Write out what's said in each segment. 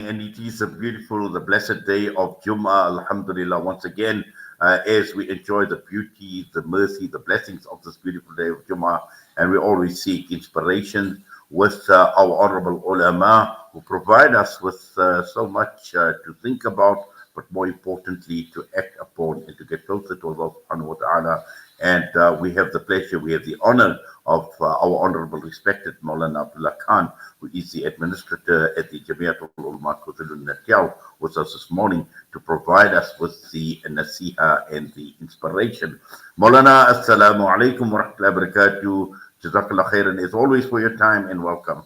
And it is a beautiful, the blessed day of Jummah, Alhamdulillah, once again, as we enjoy the beauty, the mercy, the blessings of this beautiful day of Jummah. And we always seek inspiration with our honorable ulama who provide us with so much to think about, but more importantly, to act upon and to get closer to Allah subhanahu wa ta'ala. And we have the pleasure, we have the honor of our honorable, respected Moulana Abdullah Khan, who is the administrator at the Jamiatul Ulama Natal, with us this morning to provide us with the nasiha and the inspiration. Maulana, assalamu alaikum wa rahmatullahi wa barakatuh. Jazakallah khairan as always for your time and welcome.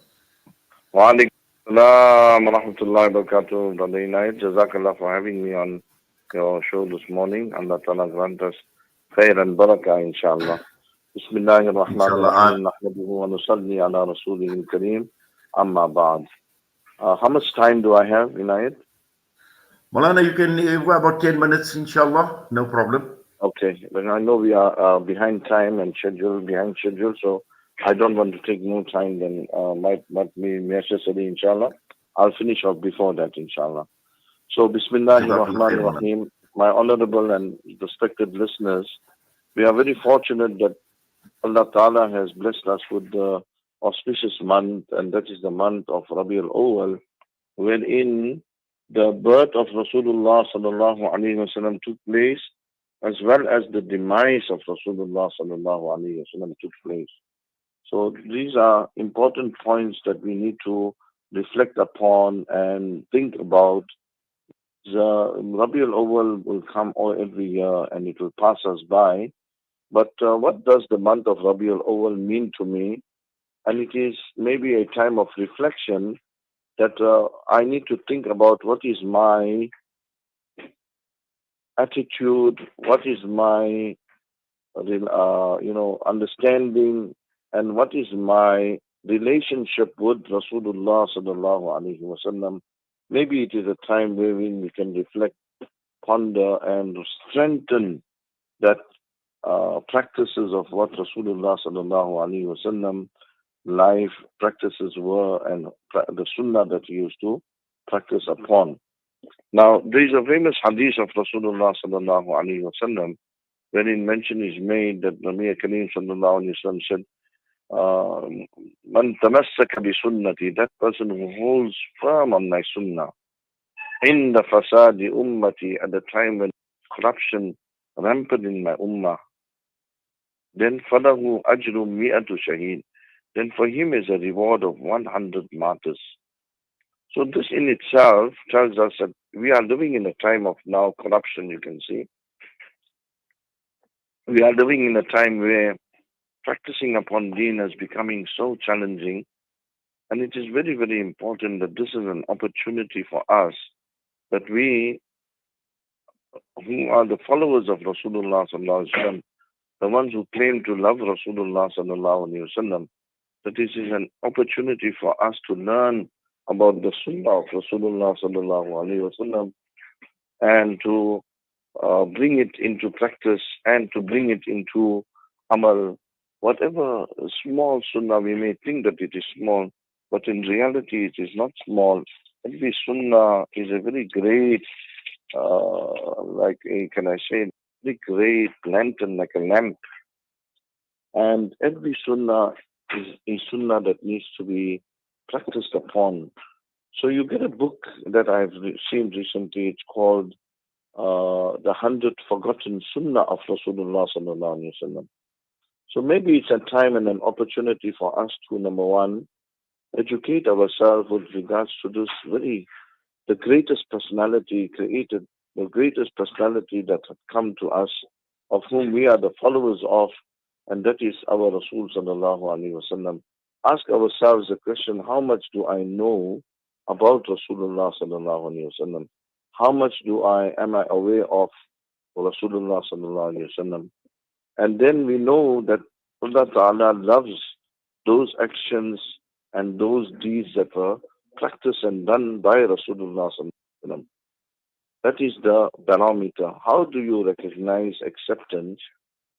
Wa alaikum salam wa rahmatullahi wa barakatuh, Brother Inayat. Jazakallah for having me on your show this morning. Allah Ta'ala grant us khair and barakah, inshallah. Bismillahir Rahmanir Inshallah. Rahim. Nahmaduhu wa nusalli ala Rasulihil Kareem. Amma ba'd. How much time do I have, Inayat? Maulana, you can go about 10 minutes, inshallah. No problem. Okay. Well, I know we are behind time and behind schedule, so I don't want to take more time than might be necessary, inshallah. I'll finish off before that, inshallah. So, Bismillahir Jazakallah khair, Rahmanir Maulana. Rahim. My honorable and respected listeners, we are very fortunate that Allah Ta'ala has blessed us with the auspicious month, and that is the month of Rabiul Awwal, wherein the birth of Rasulullah sallallahu alaihi wasallam took place, as well as the demise of Rasulullah sallallahu alaihi wasallam took place. So these are important points that we need to reflect upon and think about. The Rabiul Awwal will come every year and it will pass us by. But what does the month of Rabiul Awwal mean to me? And it is maybe a time of reflection that I need to think about what is my attitude, what is my understanding, and what is my relationship with Rasulullah sallallahu alaihi wasallam. Maybe it is a time wherein we can reflect, ponder, and strengthen that practices of what Rasulullah sallallahu alaihi wasallam life practices were, and the sunnah that he used to practice upon. Now, there is a famous hadith of Rasulullah sallallahu alaihi wasallam wherein mention is made that Nabi Kareem sallallahu alaihi wasallam said, "Man tamassaka bi sunnati," that person who holds firm on my sunnah, in the fasadi ummati, at the time when corruption rampant in my ummah, then falahu ajru mi'atu shaheed, then for him is a reward of 100 martyrs. So this in itself tells us that we are living in a time of now corruption, you can see. We are living in a time where practicing upon deen is becoming so challenging, and it is very, very important that this is an opportunity for us, that we who are the followers of Rasulullah sallallahu alaihi wasallam, the ones who claim to love Rasulullah sallallahu alaihi wasallam, that this is an opportunity for us to learn about the sunnah of Rasulullah sallallahu alaihi wasallam, and to bring it into practice and to bring it into amal. Whatever small sunnah we may think that it is small, but in reality it is not small. Every sunnah is a very great, can I say, very great lantern, like a lamp. And every sunnah is a sunnah that needs to be practiced upon. So you get a book that I've seen recently. It's called The 100 Forgotten Sunnah of Rasulullah sallallahu alaihi wasallam. So maybe it's a time and an opportunity for us to, number one, educate ourselves with regards to the greatest personality created, the greatest personality that had come to us, of whom we are the followers of, and that is our Rasul sallallahu alaihi wasallam. Ask ourselves the question: how much do I know about Rasulullah sallallahu alaihi wasallam? How much am I aware of Rasulullah sallallahu alaihi wasallam? And then we know that Allah Ta'ala loves those actions and those deeds that were practiced and done by Rasulullah sallallahu alaihi wasallam. That is the barometer. How do you recognize acceptance?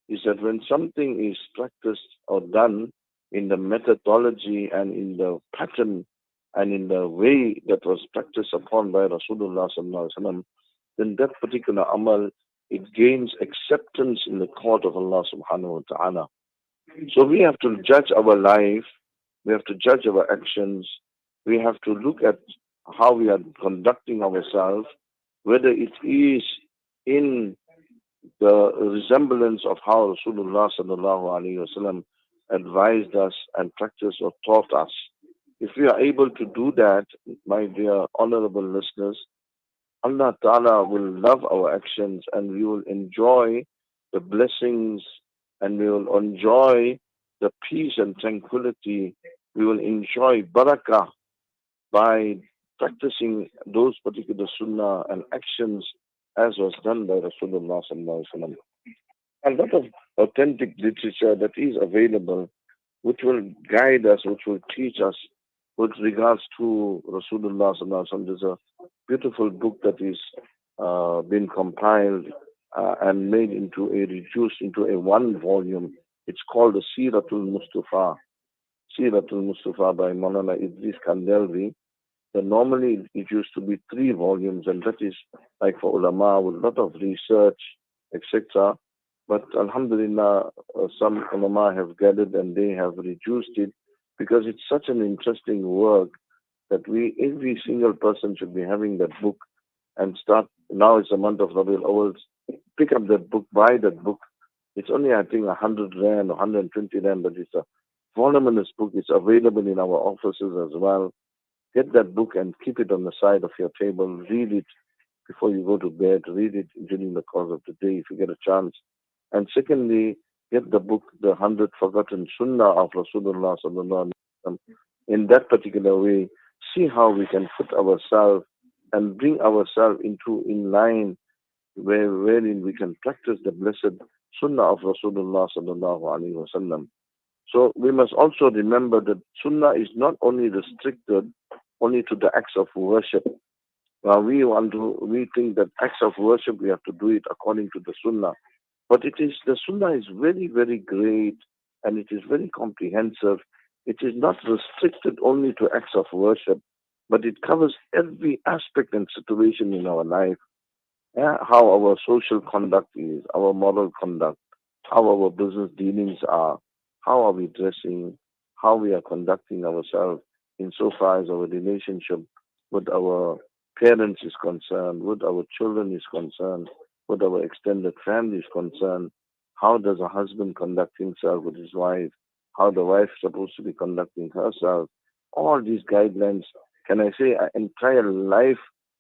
Is that when something is practiced or done in the methodology and in the pattern and in the way that was practiced upon by Rasulullah sallallahu alaihi wasallam, then that particular amal, it gains acceptance in the court of Allah subhanahu wa ta'ala. So we have to judge our life, we have to judge our actions, we have to look at how we are conducting ourselves, whether it is in the resemblance of how Rasulullah sallallahu alaihi wasallam advised us and practiced or taught us. If we are able to do that, my dear honorable listeners, Allah Ta'ala will love our actions and we will enjoy the blessings and we will enjoy the peace and tranquility. We will enjoy barakah by practicing those particular sunnah and actions as was done by Rasulullah sallallahu alaihi wasallam. A lot of authentic literature that is available which will guide us, which will teach us with regards to Rasulullah sallallahu alaihi wasallam. There's a beautiful book that is been compiled and made into reduced into a one volume. It's called the Siratul Mustafa. Siratul Mustafa by Moulana Idris Kandelvi. So normally it used to be 3 volumes, and that is like for ulama with a lot of research, etc. But alhamdulillah, some ulama have gathered and they have reduced it because it's such an interesting work that every single person should be having that book and start. Now it's a month of Rabiul Awwal. Pick up that book, buy that book. It's only, I think, 100 rand or 120 rand, but it's a voluminous book. It's available in our offices as well. Get that book and keep it on the side of your table. Read it before you go to bed. Read it during the course of the day if you get a chance. And secondly, get the book, The 100 Forgotten Sunnah of Rasulullah sallallahu alaihi wasallam. In that particular way, see how we can put ourselves and bring ourselves in line wherein we can practice the blessed Sunnah of Rasulullah sallallahu alaihi wasallam. So we must also remember that Sunnah is not only restricted only to the acts of worship. We think that acts of worship we have to do it according to the Sunnah. But the Sunnah is very, very great and it is very comprehensive. It is not restricted only to acts of worship, but it covers every aspect and situation in our life. How our social conduct is, our moral conduct, how our business dealings are, how are we dressing, how we are conducting ourselves insofar as our relationship with our parents is concerned, with our children is concerned, with our extended family is concerned. How does a husband conduct himself with his wife? How the wife is supposed to be conducting herself? All these guidelines, can I say, an entire life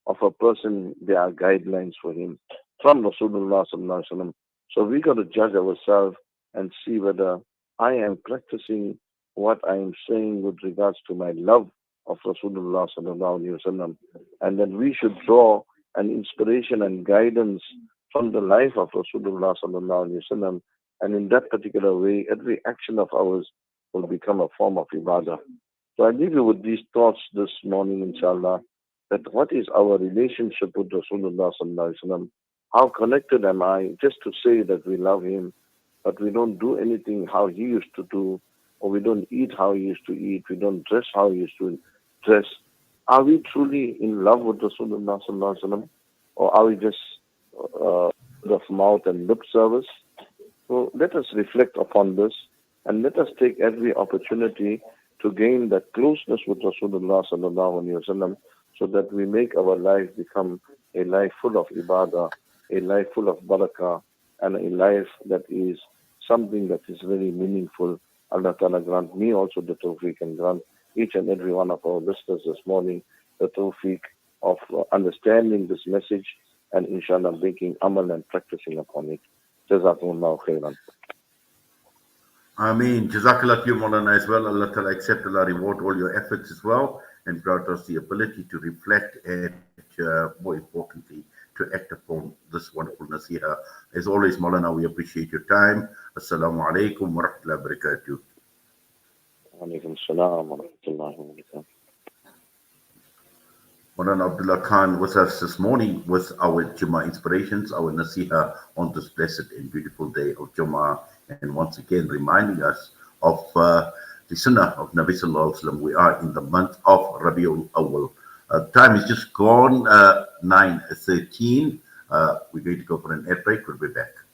of a person, there are guidelines for him from Rasulullah sallallahu alaihi wasallam. So we got to judge ourselves and see whether I am practicing what I am saying with regards to my love of Rasulullah sallallahu alaihi wasallam, and then we should draw an inspiration and guidance from the life of Rasulullah sallallahu alaihi wasallam, and in that particular way, every action of ours will become a form of ibadah. So I leave you with these thoughts this morning, inshallah, that what is our relationship with Rasulullah sallallahu alaihi wasallam? How connected am I? Just to say that we love him, but we don't do anything how he used to do, or we don't eat how he used to eat, we don't dress how he used to dress. Are we truly in love with Rasulullah sallallahu alaihi wasallam, or are we just of mouth and lip service? So let us reflect upon this, and let us take every opportunity to gain that closeness with Rasulullah sallallahu alaihi wasallam, so that we make our life become a life full of ibadah, a life full of barakah, and a life that is something that is very meaningful. Allah Ta'ala grant me also the tawfiq, and grant each and every one of our listeners this morning the tawfiq of understanding this message and inshallah making amal and practicing upon it. Jazakumullahu khairan. Ameen. Jazakallah to you, Maulana, as well. Allah Ta'ala accept, Allah reward all your efforts as well, and grant us the ability to reflect and, more importantly, to act upon this wonderful nasiha. As always, Maulana, we appreciate your time. Assalamu alaikum wa rahmatullahi wa barakatuh. Wa alaikum salam wa rahmatullahi wa barakatuh. Moulana Abdullah Khan with us this morning with our Jummah inspirations, our nasiha on this blessed and beautiful day of Jummah, and once again reminding us of the Sunnah of Nabi Sallallahu Alaihi Wasallam. We are in the month of Rabiul Awwal. Time is just gone, 9:13. We're going to go for an air break. We'll be back.